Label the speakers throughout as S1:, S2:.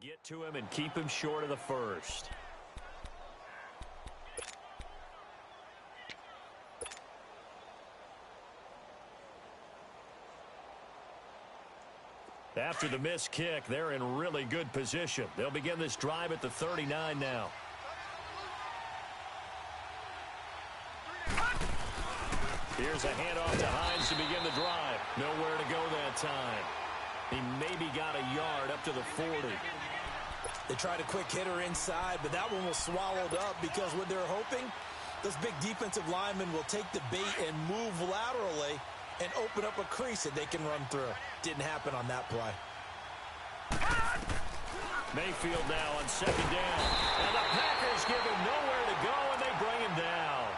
S1: get to him and keep him short of the first. After the missed kick, they're in really good position. They'll begin this drive at the 39 now. Here's a handoff to Hines to begin the drive. Nowhere to go that time. He maybe got a yard up to the 40.
S2: They tried a quick hitter inside, but that one was swallowed up because what they're hoping, those big defensive linemen will take the bait and move laterally and open up a crease that they can run through. Didn't happen on that play.
S1: Mayfield now on second down. And the Packers give him nowhere to go, and they bring him down.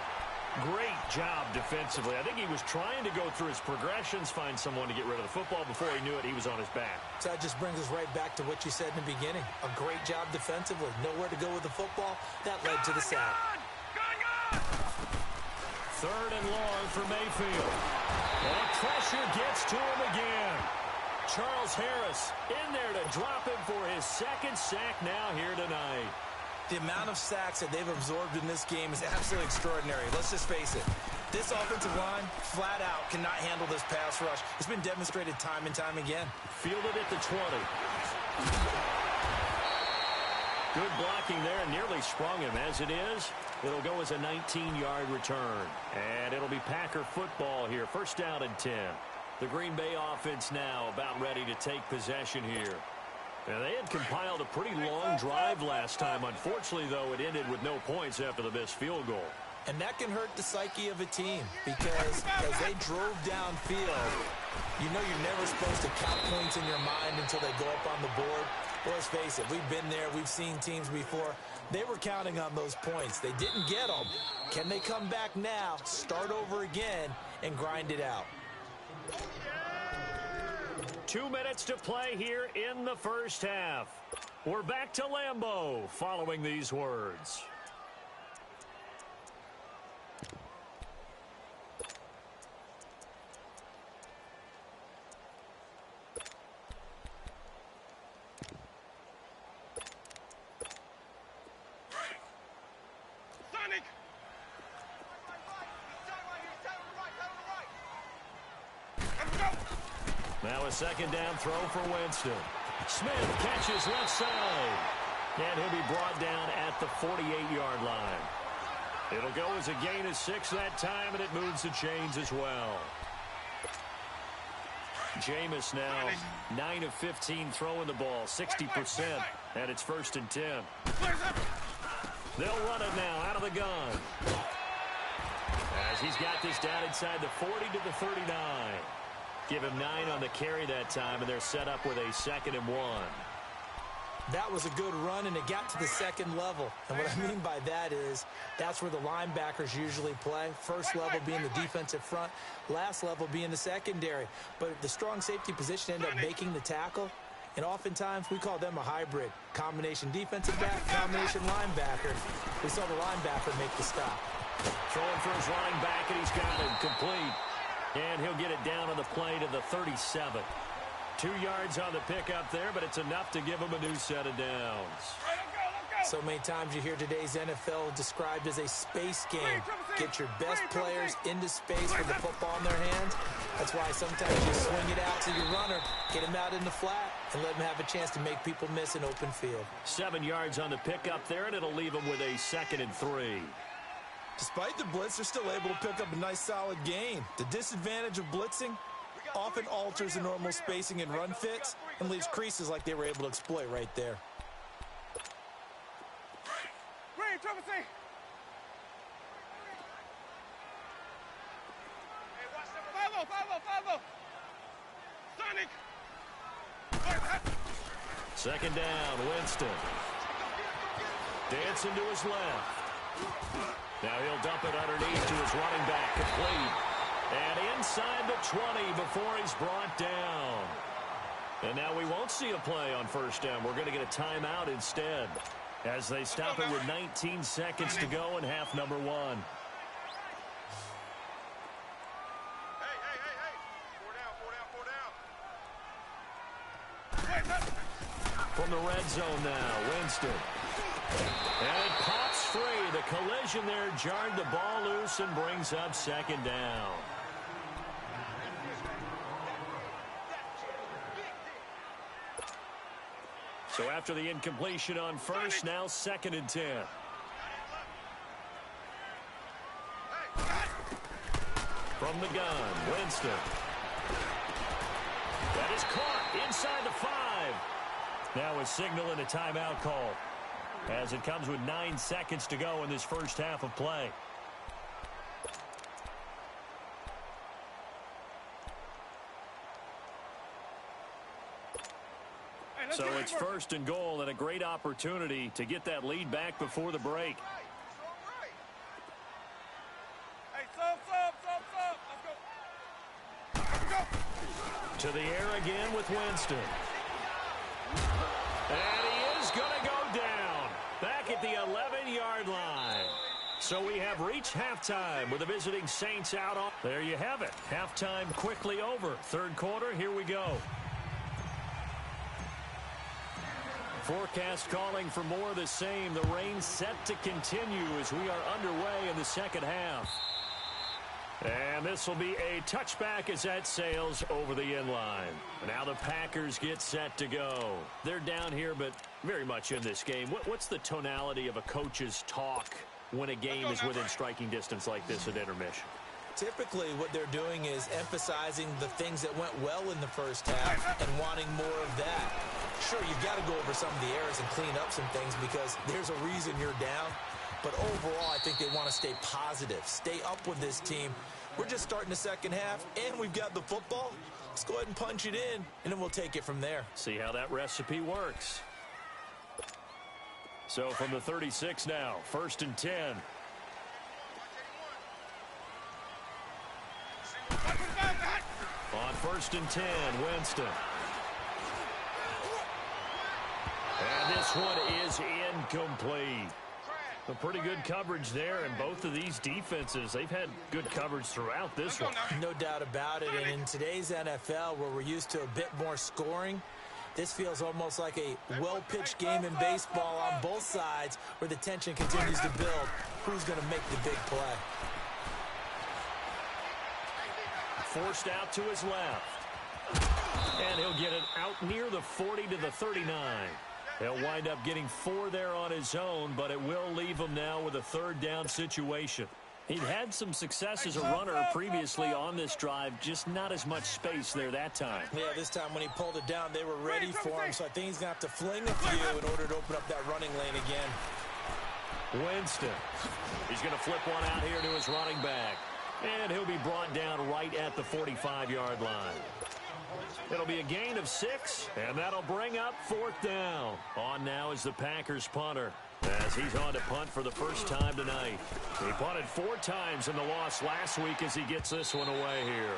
S1: Great job defensively. I think he was trying to go through his progressions, find someone to get rid of the football. Before he knew it, he was on his back.
S2: So that just brings us right back to what you said in the beginning. A great job defensively. Nowhere to go with the football. That led to the sack.
S1: Third and long for Mayfield. And pressure gets to him again. Charles Harris in there to drop him for his second sack now here tonight.
S2: The amount of sacks that they've absorbed in this game is absolutely extraordinary. Let's just face it. This offensive line, flat out, cannot handle this pass rush. It's been demonstrated time and time again.
S1: Fielded at the 20. Good blocking there, nearly sprung him. As it is, it'll go as a 19-yard return. And it'll be Packer football here. First down and 10. The Green Bay offense now about ready to take possession here. Now, they had compiled a pretty long drive last time. Unfortunately, though, it ended with no points after the missed field goal.
S2: And that can hurt the psyche of a team because as they drove downfield, you know you're never supposed to count points in your mind until they go up on the board. Well, let's face it, we've been there. We've seen teams before. They were counting on those points. They didn't get them. Can they come back now, start over again, and grind it out?
S1: 2 minutes to play here in the first half. We're back to Lambeau following these words. Now a second down throw for Winston. Smith catches left side. And he'll be brought down at the 48-yard line. It'll go as a gain of 6 that time, and it moves the chains as well. Jameis now 9 of 15 throwing the ball, 60%. And it's first and 10. They'll run it now out of the gun. As he's got this down inside the 40 to the 39. Give him 9 on the carry that time, and they're set up with a 2nd and 1.
S2: That was a good run, and it got to the second level. And what I mean by that is that's where the linebackers usually play. First level being the defensive front, last level being the secondary. But the strong safety position ended up making the tackle, and oftentimes we call them a hybrid. Combination defensive back, combination linebacker. We saw the linebacker make the stop.
S1: Throwing for his running back, and he's got it complete. And he'll get it down on the play to the 37. 2 yards on the pickup there, but it's enough to give him a new set of downs.
S2: So many times you hear today's NFL described as a space game. Get your best players into space with the football in their hands. That's why sometimes you swing it out to your runner, get him out in the flat, and let him have a chance to make people miss an open field.
S1: 7 yards on the pickup there, and it'll leave him with a 2nd and 3.
S2: Despite the blitz, they're still able to pick up a nice solid gain. The disadvantage of blitzing often alters the normal spacing and run fits and leaves creases like they were able to exploit right there.
S1: Second down, Winston. Dancing to his left. Now he'll dump it underneath to his running back, complete. And inside the 20 before he's brought down. And now we won't see a play on first down. We're going to get a timeout instead as they stop it with 19 seconds to go in half number 1. For from the red zone now. Winston. And it pops free. The collision there jarred the ball loose and brings up second down. So after the incompletion on first, now 2nd and 10. From the gun, Winston. That is caught inside the 5. Now a signal and a timeout call, as it comes with 9 seconds to go in this first half of play. So it's 1st and goal and a great opportunity to get that lead back before the break. To the air again with Winston. And he is going to go down back at the 11-yard line. So we have reached halftime with the visiting Saints out on. There you have it. Halftime quickly over. 3rd quarter, here we go. Forecast calling for more of the same. The rain set to continue as we are underway in the second half. And this will be a touchback as that sails over the end line. Now the Packers get set to go. They're down here, but very much in this game. What's the tonality of a coach's talk when a game is within striking distance like this at intermission?
S2: Typically, what they're doing is emphasizing the things that went well in the first half and wanting more of that. Sure, you've got to go over some of the errors and clean up some things because there's a reason you're down. But overall, I think they want to stay positive, stay up with this team. We're just starting the second half, and we've got the football. Let's go ahead and punch it in, and then we'll take it from there.
S1: See how that recipe works. So from the 36 now, 1st and 10. On 1st and 10, Winston. And this one is incomplete. A pretty good coverage there, and both of these defenses, they've had good coverage throughout this one.
S2: No doubt about it, and in today's NFL, where we're used to a bit more scoring, this feels almost like a well-pitched game in baseball on both sides where the tension continues to build. Who's going to make the big play?
S1: Forced out to his left. And he'll get it out near the 40 to the 39. He'll wind up getting 4 there on his own, but it will leave him now with a 3rd down situation. He'd had some success as a runner previously on this drive, just not as much space there that time.
S2: Yeah, this time when he pulled it down, they were ready for him, so I think he's going to have to fling a few in order to open up that running lane again.
S1: Winston. He's going to flip one out here to his running back. And he'll be brought down right at the 45-yard line. It'll be a gain of 6, and that'll bring up 4th down. On now is the Packers punter, as he's on to punt for the first time tonight. He punted 4 times in the loss last week as he gets this one away here.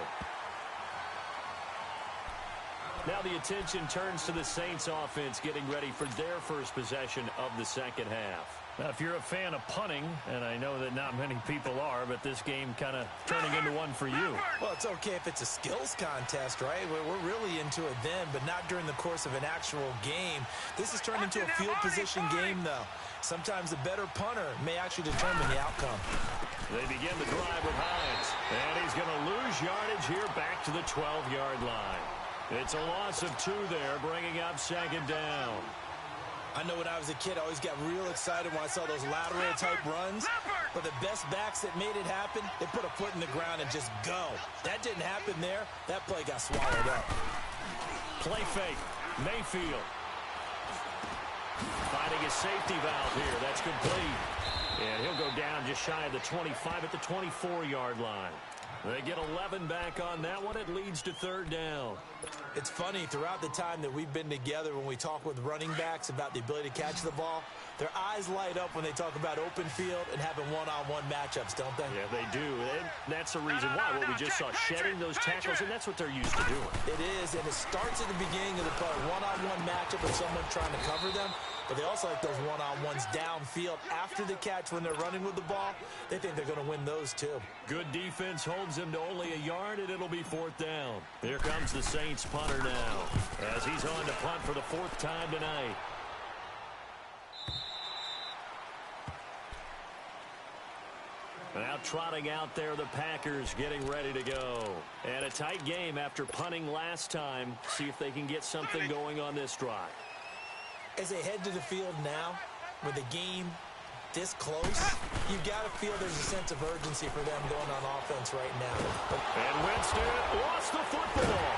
S1: Now the attention turns to the Saints offense getting ready for their first possession of the second half. Now, if you're a fan of punting, and I know that not many people are, but this game kind of turning into one for you.
S2: Well, it's okay if it's a skills contest, right? We're really into it then, but not during the course of an actual game. This has turned into a field position game, though. Sometimes the better punter may actually determine the outcome.
S1: They begin the drive with Hines, and he's going to lose yardage here back to the 12-yard line. It's a loss of 2 there, bringing up 2nd down.
S2: I know when I was a kid, I always got real excited when I saw those lateral-type runs. But the best backs that made it happen, they put a foot in the ground and just go. That didn't happen there. That play got swallowed up.
S1: Play fake. Mayfield. Finding his safety valve here. That's complete. And he'll go down just shy of the 25 at the 24-yard line. They get 11 back on that one. It leads to 3rd down.
S2: It's funny, throughout the time that we've been together, when we talk with running backs about the ability to catch the ball, their eyes light up when they talk about open field and having one-on-one matchups, don't they?
S1: Yeah, they do. And that's the reason why. What we just saw, shedding those tackles, and that's what they're used to doing.
S2: It is, and it starts at the beginning of the play. One-on-one matchup with someone trying to cover them. But they also like those one-on-ones downfield after the catch when they're running with the ball. They think they're going to win those, too.
S1: Good defense holds him to only a yard, and it'll be 4th down. Here comes the Saints punter now, as he's on to punt for the 4th time tonight. Now trotting out there, the Packers getting ready to go. And a tight game after punting last time. See if they can get something going on this drive.
S2: As they head to the field now, with the game this close, you've got to feel there's a sense of urgency for them going on offense right now.
S1: And Winston lost the football.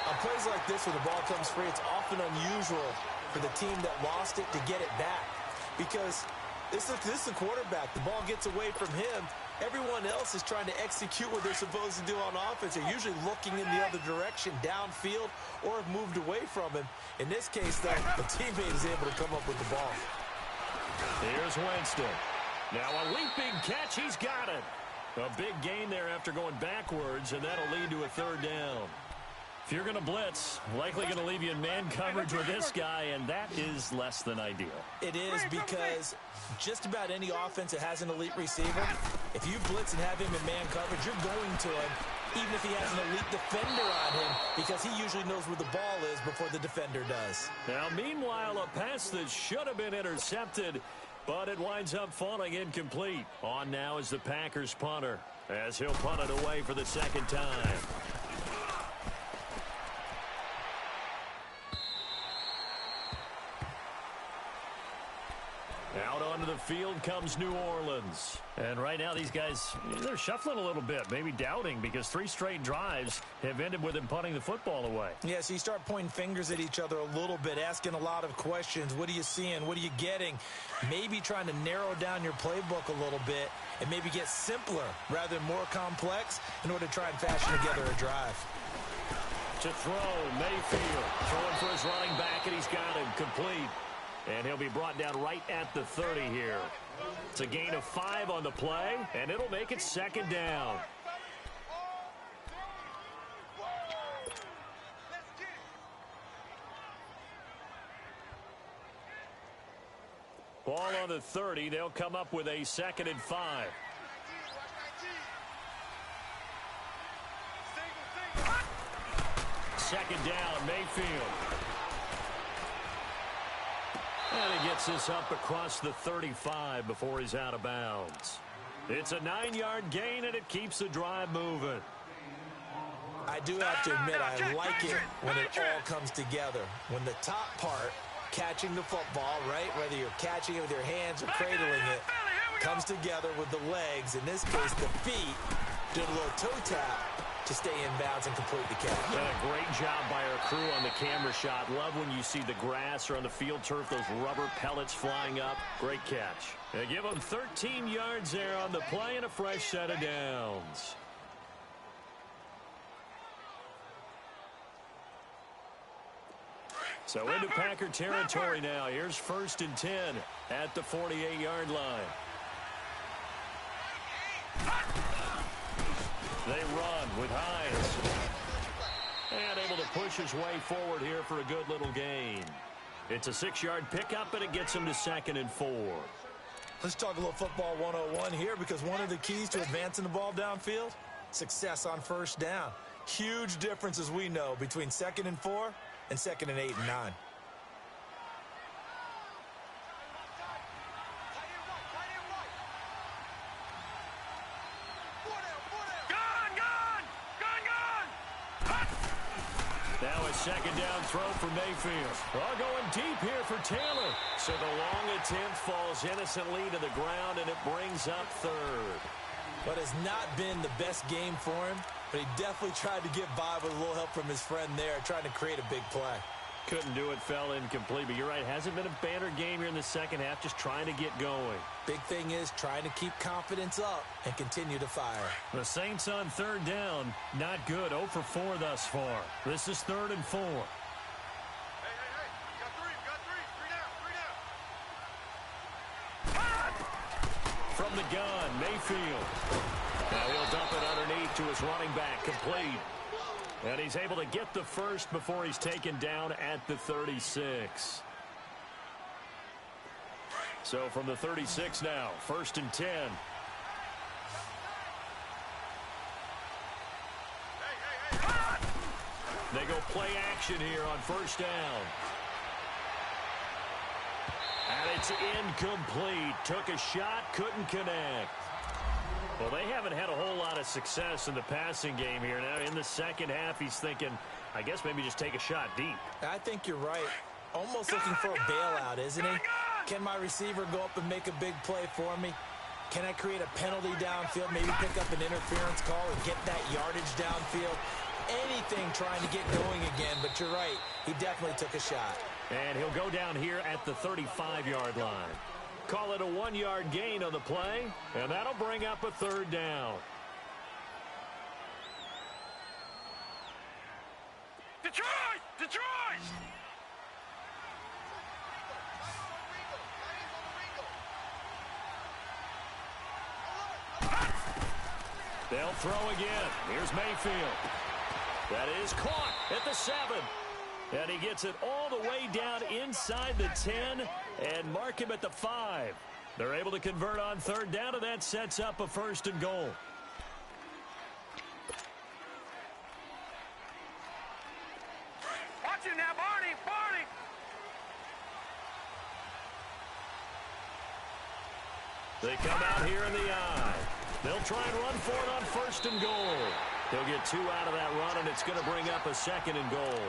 S2: On plays like this where the ball comes free, it's often unusual for the team that lost it to get it back. Because this is the quarterback. The ball gets away from him. Everyone else is trying to execute what they're supposed to do on offense. They're usually looking in the other direction, downfield, or have moved away from him. In this case, though, the teammate is able to come up with the ball.
S1: Here's Winston. Now a leaping catch. He's got it. A big gain there after going backwards, and that'll lead to a 3rd down. If you're going to blitz, likely going to leave you in man coverage with this guy, and that is less than ideal.
S2: It is, because just about any offense that has an elite receiver, if you blitz and have him in man coverage, you're going to him, even if he has an elite defender on him, because he usually knows where the ball is before the defender does.
S1: Now, meanwhile, a pass that should have been intercepted, but it winds up falling incomplete. On now is the Packers punter, as he'll punt it away for the 2nd time. Out onto the field comes New Orleans. And right now these guys, they're shuffling a little bit, maybe doubting, because 3 straight drives have ended with them punting the football away.
S2: Yeah, so you start pointing fingers at each other a little bit, asking a lot of questions. What are you seeing? What are you getting? Maybe trying to narrow down your playbook a little bit and maybe get simpler rather than more complex in order to try and fashion together a drive.
S1: To throw, Mayfield throwing for his running back, and he's got him complete. And he'll be brought down right at the 30 here. It's a gain of 5 on the play, and it'll make it 2nd down. Ball on the 30. They'll come up with a 2nd and 5. Second down, Mayfield. And he gets this up across the 35 before he's out of bounds. It's a 9-yard gain, and it keeps the drive moving.
S2: I do have to admit, I like it when it all comes together. When the top part, catching the football, right, whether you're catching it with your hands or cradling it, comes together with the legs, in this case the feet, doing a little toe tap to stay in bounds and complete the catch.
S1: And a great job by our crew on the camera shot. Love when you see the grass or on the field turf, those rubber pellets flying up. Great catch. They give them 13 yards there on the play and a fresh set of downs. So into Packer territory now. Here's 1st and 10 at the 48-yard line. They run with Hines. And able to push his way forward here for a good little gain. It's a 6-yard pickup, and it gets him to 2nd and 4.
S2: Let's talk a little football 101 here, because one of the keys to advancing the ball downfield, success on 1st down. Huge difference, as we know, between 2nd and 4 and 2nd and 8 and 9.
S1: Now a 2nd down throw for Mayfield. Well, going deep here for Taylor. So the long attempt falls innocently to the ground, and it brings up 3rd.
S2: But it's not been the best game for him, but he definitely tried to get by with a little help from his friend there, trying to create a big play.
S1: Couldn't do it, fell incomplete. But you're right, hasn't been a banner game here in the 2nd half, just trying to get going.
S2: Big thing is trying to keep confidence up and continue to fire.
S1: The Saints on 3rd down, not good. 0 for 4 thus far. This is 3rd and 4.
S3: Hey, got three down.
S1: From the gun, Mayfield. Now he'll dump it underneath to his running back, complete. And he's able to get the first before he's taken down at the 36. So from the 36 now, 1st and 10. They go play action here on first down. And it's incomplete. Took a shot, couldn't connect. Well, they haven't had a whole lot of success in the passing game here. Now, in the second half, he's thinking, I guess maybe just take a shot deep.
S2: I think you're right. Almost looking for a bailout, isn't he? Can my receiver go up and make a big play for me? Can I create a penalty downfield, maybe pick up an interference call and get that yardage downfield? Anything trying to get going again, but you're right. He definitely took a shot.
S1: And he'll go down here at the 35-yard line. Call it a 1-yard gain on the play, and that'll bring up a third down.
S3: Detroit! Detroit!
S1: They'll throw again. Here's Mayfield. That is caught at the 7. And he gets it all the way down inside the 10 and mark him at the 5. They're able to convert on third down, and that sets up a first and goal.
S3: Watch it now, Barney! Barney!
S1: They come out here in the eye. They'll try and run for it on first and goal. He'll get 2 out of that run, and it's going to bring up a second and goal.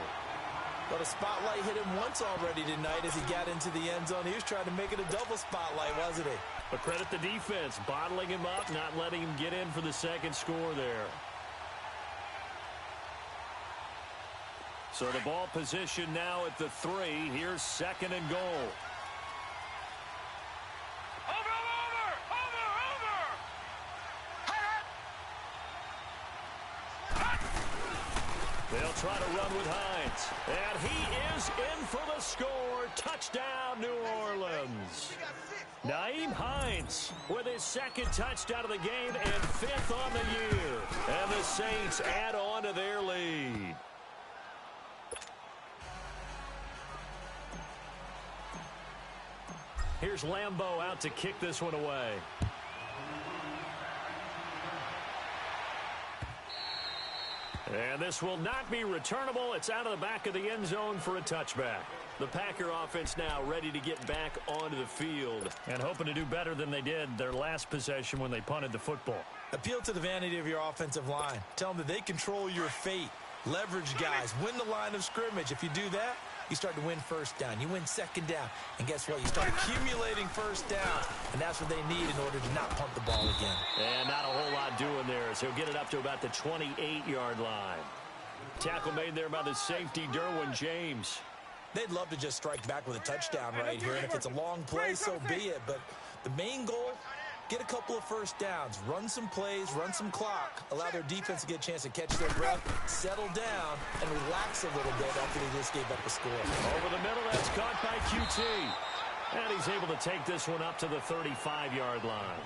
S2: But a spotlight hit him once already tonight as he got into the end zone. He was trying to make it a double spotlight, wasn't he?
S1: But credit the defense, bottling him up, not letting him get in for the second score there. So the ball position now at the 3. Here's second and goal. They'll try to run with Hines. And he is in for the score. Touchdown, New Orleans. Nyheim Hines with his second touchdown of the game and 5th on the year. And the Saints add on to their lead. Here's Lambeau out to kick this one away. And this will not be returnable. It's out of the back of the end zone for a touchback. The Packer offense now ready to get back onto the field and hoping to do better than they did their last possession when they punted the football.
S2: Appeal to the vanity of your offensive line. Tell them that they control your fate. Leverage guys. Win the line of scrimmage. If you do that, you start to win first down. You win second down. And guess what? You start accumulating first down. And that's what they need in order to not punt the ball again.
S1: And not a whole lot doing there as he'll get it up to about the 28-yard line. Tackle made there by the safety, Derwin James.
S2: They'd love to just strike back with a touchdown right here. And if it's a long play, so be it. But the main goal, get a couple of first downs, run some plays, run some clock, allow their defense to get a chance to catch their breath, settle down, and relax a little bit after they just gave up a score.
S1: Over the middle, that's caught by QT. And he's able to take this one up to the 35-yard line.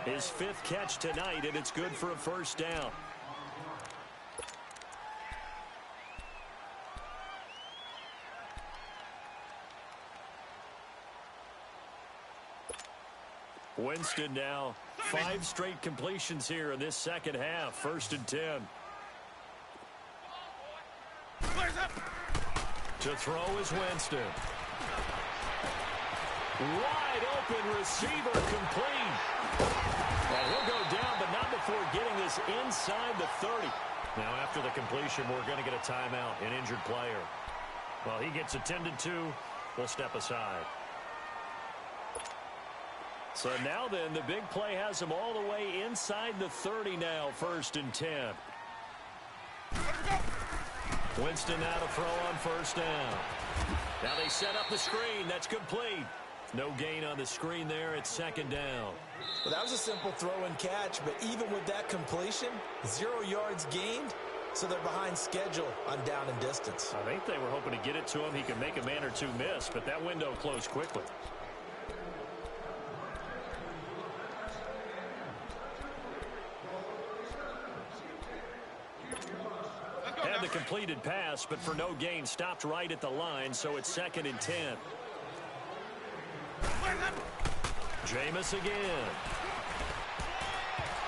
S1: His 5th catch tonight, and it's good for a first down. Winston now 5 straight completions here in this second half. 1st and 10. To throw is Winston. Wide open receiver complete. And he'll go down, but not before getting this inside the 30. Now after the completion, we're going to get a timeout, an injured player. Well, he gets attended to. We'll step aside. So now then, the big play has him all the way inside the 30 now, 1st and 10. Winston now to throw on first down. Now they set up the screen. That's complete. No gain on the screen there. It's 2nd down.
S2: Well, that was a simple throw and catch, but even with that completion, 0 yards gained, so they're behind schedule on down and distance.
S1: I think they were hoping to get it to him. He could make a man or two miss, but that window closed quickly. Had the completed pass, but for no gain, stopped right at the line, so it's 2nd and 10. Jameis again.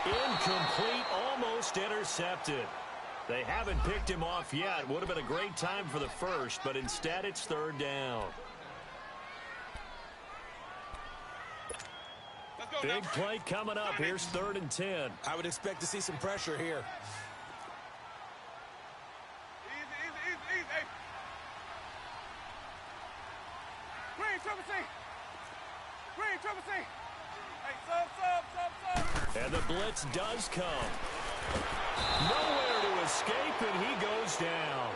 S1: Incomplete, almost intercepted. They haven't picked him off yet. Would have been a great time for the first, but instead it's third down. Big play coming up. Here's 3rd and 10.
S2: I would expect to see some pressure here.
S3: Easy. Green, triple C. Hey, sub.
S1: And the blitz does come. Nowhere to escape, and he goes down.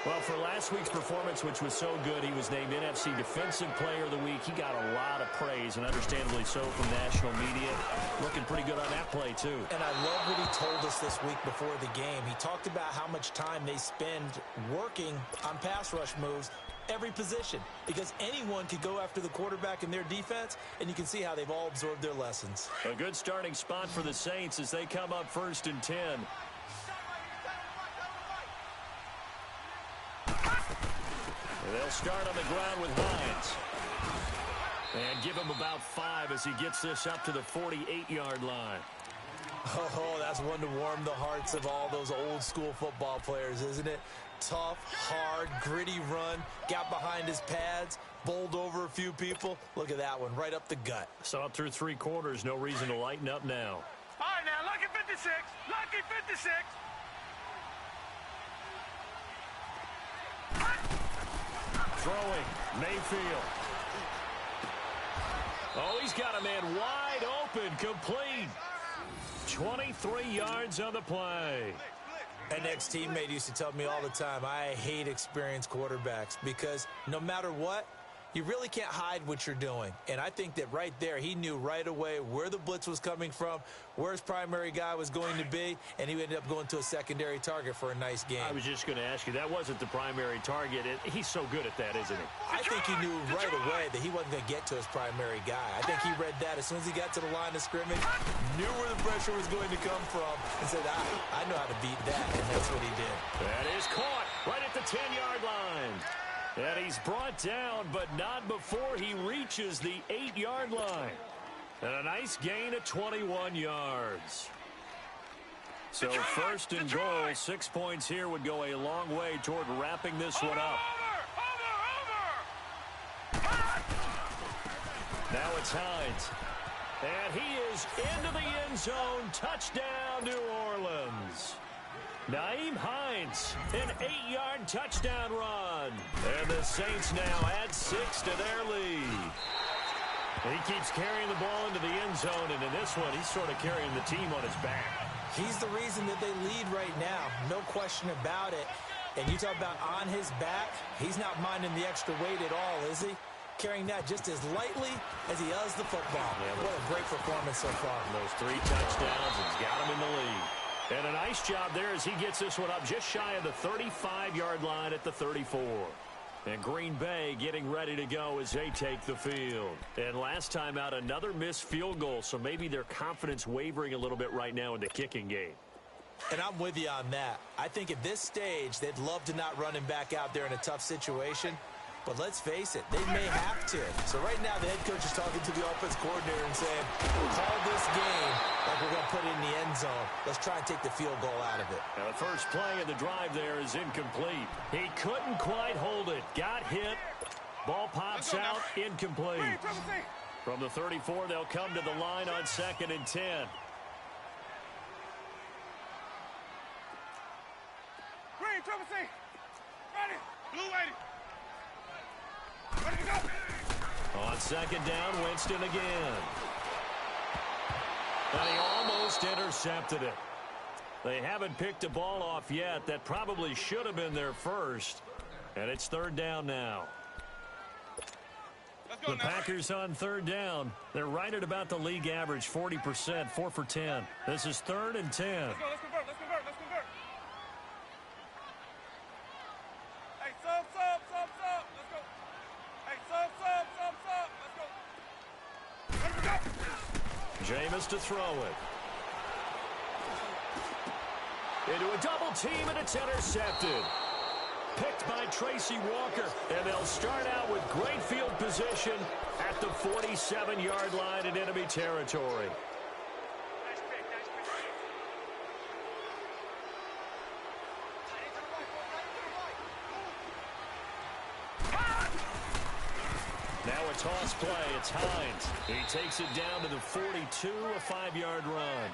S1: Well, for last week's performance, which was so good, he was named NFC Defensive Player of the Week. He got a lot of praise, and understandably so, from national media. Looking pretty good on that play, too.
S2: And I love what he told us this week before the game. He talked about how much time they spend working on pass rush moves, every position, because anyone could go after the quarterback in their defense, and you can see how they've all absorbed their lessons.
S1: A good starting spot for the Saints as they come up 1st and 10. They'll start on the ground with Hines. And give him about 5 as he gets this up to the 48-yard line.
S2: Oh, that's one to warm the hearts of all those old-school football players, isn't it? Tough, hard, gritty run, got behind his pads, bowled over a few people. Look at that one, right up the gut.
S1: So up through 3 quarters, no reason to lighten up now.
S3: All right, now, lucky 56. Lucky 56.
S1: Throwing, Mayfield. Oh, he's got a man wide open, complete. 23 yards on the play.
S2: An ex-teammate used to tell me all the time, I hate experienced quarterbacks because no matter what, you really can't hide what you're doing. And I think that right there, he knew right away where the blitz was coming from, where his primary guy was going to be, and he ended up going to a secondary target for a nice game.
S1: I was just going to ask you, that wasn't the primary target. He's so good at that, isn't he?
S2: I think he knew right away that he wasn't going to get to his primary guy. I think he read that as soon as he got to the line of scrimmage, knew where the pressure was going to come from, and said, I know how to beat that, and that's what he did.
S1: That is caught right at the 10-yard line. And he's brought down, but not before he reaches the 8-yard line. And a nice gain of 21 yards. So
S3: Detroit,
S1: 1st and goal, 6 points here would go a long way toward wrapping this one up. Now it's Hines. And he is into the end zone. Touchdown, New Orleans. Nyheim Hines, an 8-yard touchdown run. And the Saints now add 6 to their lead. He keeps carrying the ball into the end zone, and in this one, he's sort of carrying the team on his back.
S2: He's the reason that they lead right now, no question about it. And you talk about on his back, he's not minding the extra weight at all, is he? Carrying that just as lightly as he does the football. Yeah, what a great performance so far.
S1: Those 3 touchdowns, it's got him in the lead. And a nice job there as he gets this one up just shy of the 35-yard line at the 34. And Green Bay getting ready to go as they take the field. And last time out, another missed field goal, so maybe their confidence wavering a little bit right now in the kicking game.
S2: And I'm with you on that. I think at this stage, they'd love to not run him back out there in a tough situation. But let's face it, they may have to. So right now, the head coach is talking to the offense coordinator and saying, call this game like we're going to put it in the end zone. Let's try and take the field goal out of it.
S1: Now, the first play of the drive there is incomplete. He couldn't quite hold it. Got hit. Ball pops out. Incomplete. From the 34, they'll come to the line on 2nd and 10.
S3: Green, triple C. Ready. Blue 80.
S1: On 2nd down, Winston again. And he almost intercepted it. They haven't picked a ball off yet. That probably should have been their first. And it's 3rd down now. The Packers on 3rd down. They're right at about the league average, 40%, 4 for 10. This is 3rd and 10.
S3: Let's convert. Hey, sub. Let's go. Hey, sub. Let's go.
S1: Jameis to throw it. Into a double team, and it's intercepted. Picked by Tracy Walker, and they'll start out with great field position at the 47-yard line in enemy territory. toss play. It's Hines. He takes it down to the 42, a 5-yard run.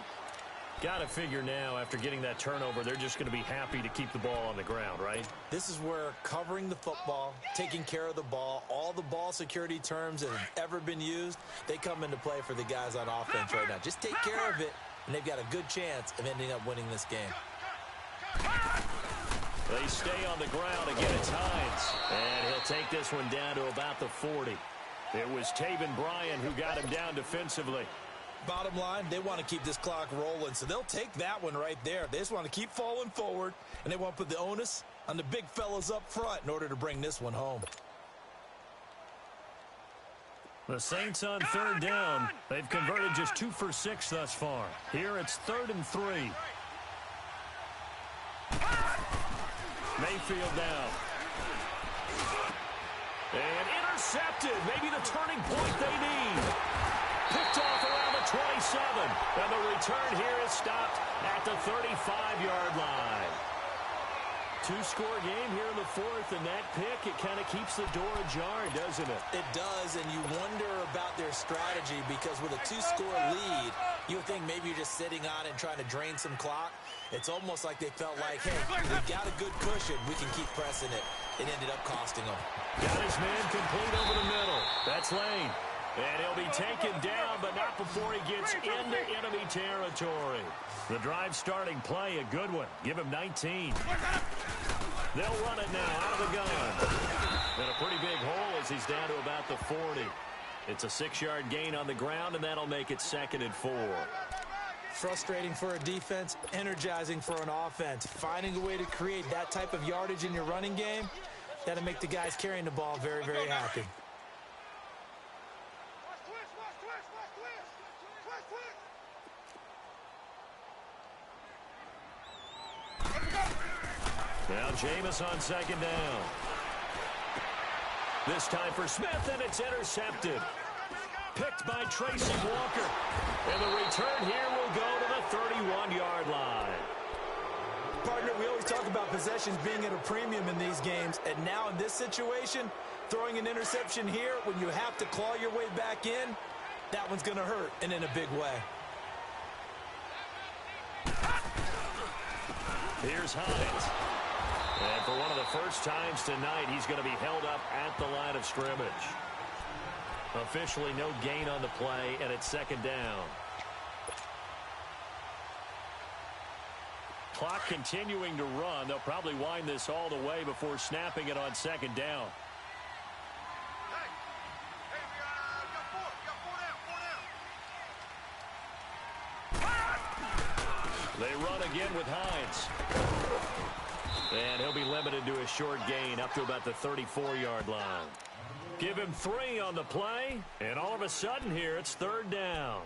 S1: Got to figure now, after getting that turnover, they're just going to be happy to keep the ball on the ground, right?
S2: This is where covering the football, taking care of the ball, all the ball security terms that have ever been used, they come into play for the guys on offense right now. Just take care of it, and they've got a good chance of ending up winning this game.
S1: They stay on the ground. Again, it's Hines. And he'll take this one down to about the 40. It was Taven Bryan who got him down defensively.
S2: Bottom line, they want to keep this clock rolling, so they'll take that one right there. They just want to keep falling forward, and they want to put the onus on the big fellas up front in order to bring this one home.
S1: The Saints on third down. They've converted just 2 for 6 thus far. Here it's 3rd and 3. Mayfield now. And intercepted. Maybe the turning point they need. Picked off around the 27. And the return here is stopped at the 35-yard line. 2-score game here in the 4th, and that pick, it kind of keeps the door ajar, doesn't it?
S2: It does, and you wonder about their strategy because with a 2-score lead, you would think maybe you're just sitting on it and trying to drain some clock. It's almost like they felt like, hey, we've got a good cushion. We can keep pressing it. It ended up costing them.
S1: Got his man complete over the middle. That's Lane. And he'll be taken down, but not before he gets into enemy territory. The drive starting play, a good one. Give him 19. They'll run it now out of the gun. And a pretty big hole as he's down to about the 40. It's a 6-yard gain on the ground, and that'll make it 2nd and 4.
S2: Frustrating for a defense, energizing for an offense. Finding a way to create that type of yardage in your running game, that'll make the guys carrying the ball very, very happy.
S1: Now Jameis on 2nd down. This time for Smith, and it's intercepted. Picked by Tracy Walker. And the return here will go to the 31-yard line.
S2: Partner, we always talk about possessions being at a premium in these games, and now in this situation, throwing an interception here when you have to claw your way back in, that one's going to hurt, and in a big way.
S1: Here's Hines. And for one of the first times tonight, he's going to be held up at the line of scrimmage. Officially no gain on the play, and it's 2nd down. Clock continuing to run. They'll probably wind this all the way before snapping it on 2nd down. They run again with Hines. And he'll be limited to a short gain up to about the 34-yard line. Give him 3 on the play, and all of a sudden here it's 3rd down.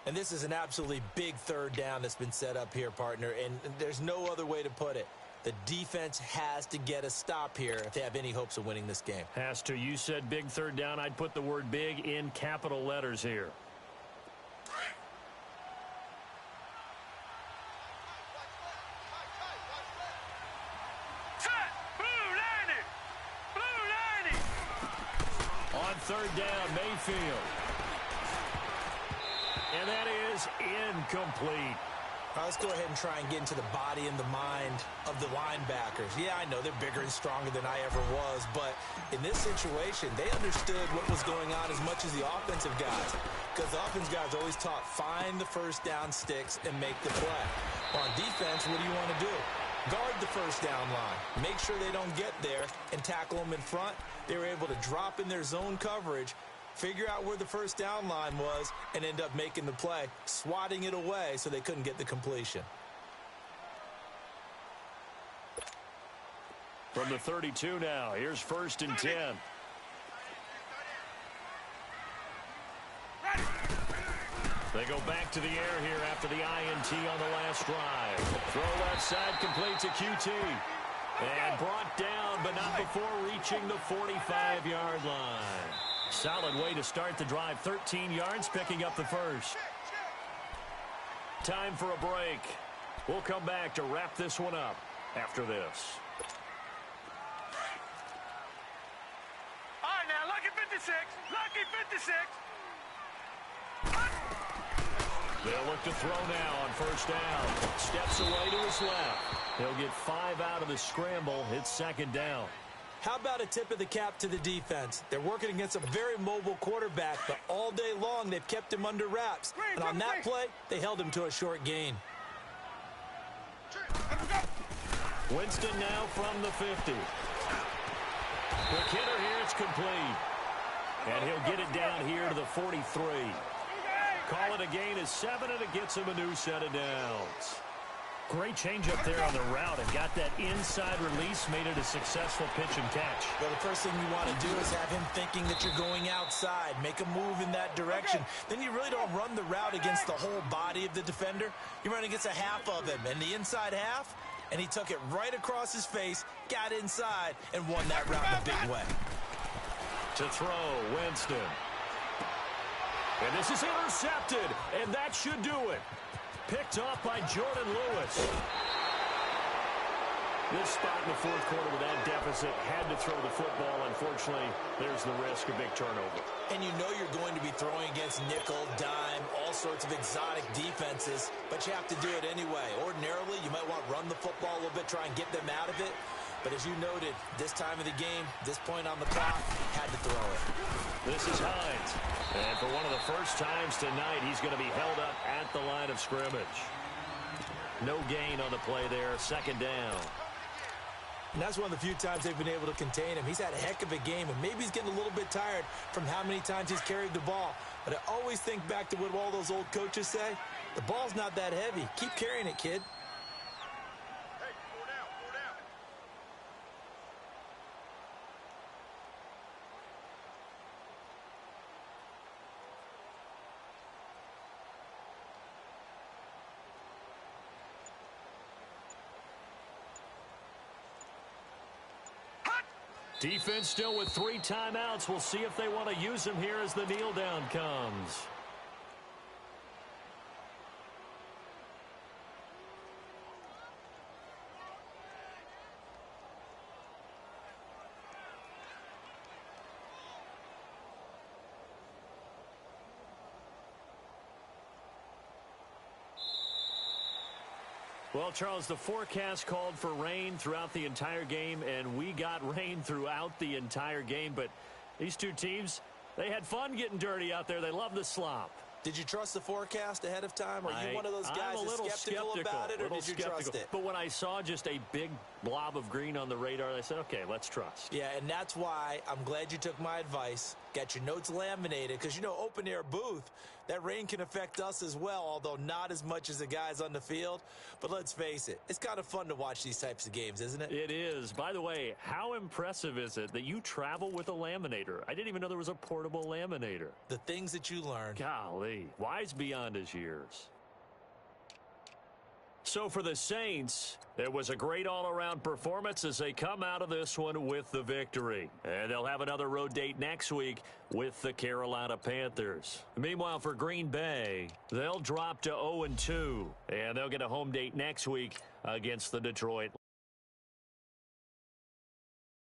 S2: And this is an absolutely big 3rd down that's been set up here, partner, and there's no other way to put it. The defense has to get a stop here if they have any hopes of winning this game.
S1: Has to. You said big 3rd down. I'd put the word big in capital letters here. On 3rd down, Mayfield. And that is incomplete.
S2: All right, let's go ahead and try and get into the body and the mind of the linebackers. Yeah, I know they're bigger and stronger than I ever was, but in this situation, they understood what was going on as much as the offensive guys, because the offensive guys always taught find the first down sticks and make the play. On defense, what do you want to do? Guard the first down line. Make sure they don't get there and tackle them in front. They were able to drop in their zone coverage, figure out where the first down line was, and end up making the play, swatting it away so they couldn't get the completion.
S1: From the 32 now, here's 1st and 10. They go back to the air here after the INT on the last drive. Throw left side, completes a QT. And brought down, but not before reaching the 45-yard line. Solid way to start the drive. 13 yards, picking up the first. Time for a break. We'll come back to wrap this one up after this.
S3: All right, now, lucky 56. Lucky 56.
S1: They'll look to throw now on first down. Steps away to his left. He'll get 5 out of the scramble. It's second down.
S2: How about a tip of the cap to the defense? They're working against a very mobile quarterback, but all day long they've kept him under wraps. And on that play, they held him to a short gain.
S1: Winston now from the 50. Quick hitter here, it's complete. And he'll get it down here to the 43. Call it a gain of 7, and it gets him a new set of downs.
S4: Great change up there on the route and got that inside release, made it a successful pitch and catch.
S2: Well, the first thing you want to do is have him thinking that you're going outside, make a move in that direction. Then you really don't run the route against the whole body of the defender. You run against a half of him, and the inside half, and he took it right across his face, got inside, and won that route in a big way.
S1: To throw, Winston. And this is intercepted, and that should do it. Picked off by Jordan Lewis. This spot in the fourth quarter with that deficit, had to throw the football. Unfortunately, there's the risk of big turnover.
S2: And you know you're going to be throwing against nickel, dime, all sorts of exotic defenses, but you have to do it anyway. Ordinarily, you might want to run the football a little bit, try and get them out of it. But as you noted, this time of the game, this point on the clock, had to throw it.
S1: This is Hines. And for one of the first times tonight, he's going to be held up at the line of scrimmage. No gain on the play there, second down.
S2: And that's one of the few times they've been able to contain him. He's had a heck of a game, and maybe he's getting a little bit tired from how many times he's carried the ball. But I always think back to what all those old coaches say. The ball's not that heavy. Keep carrying it, kid.
S1: Defense still with 3 timeouts. We'll see if they want to use them here as the kneel down comes. Well, Charles, the forecast called for rain throughout the entire game, and we got rain throughout the entire game. But these two teams, they had fun getting dirty out there. They love the slop.
S2: Did you trust the forecast ahead of time? Are you one of those guys that's skeptical about it, or did you trust it?
S1: But when I saw just a big blob of green on the radar, I said, okay, let's trust.
S2: Yeah, and that's why I'm glad you took my advice. Got your notes laminated, because, you know, open-air booth, that rain can affect us as well, although not as much as the guys on the field. But let's face it, it's kind of fun to watch these types of games, isn't it?
S1: It is. By the way, how impressive is it that you travel with a laminator? I didn't even know there was a portable laminator.
S2: The things that you learn.
S1: Golly, wise beyond his years. So for the Saints, it was a great all-around performance as they come out of this one with the victory. And they'll have another road date next week with the Carolina Panthers. Meanwhile, for Green Bay, they'll drop to 0-2, and they'll get a home date next week against the Detroit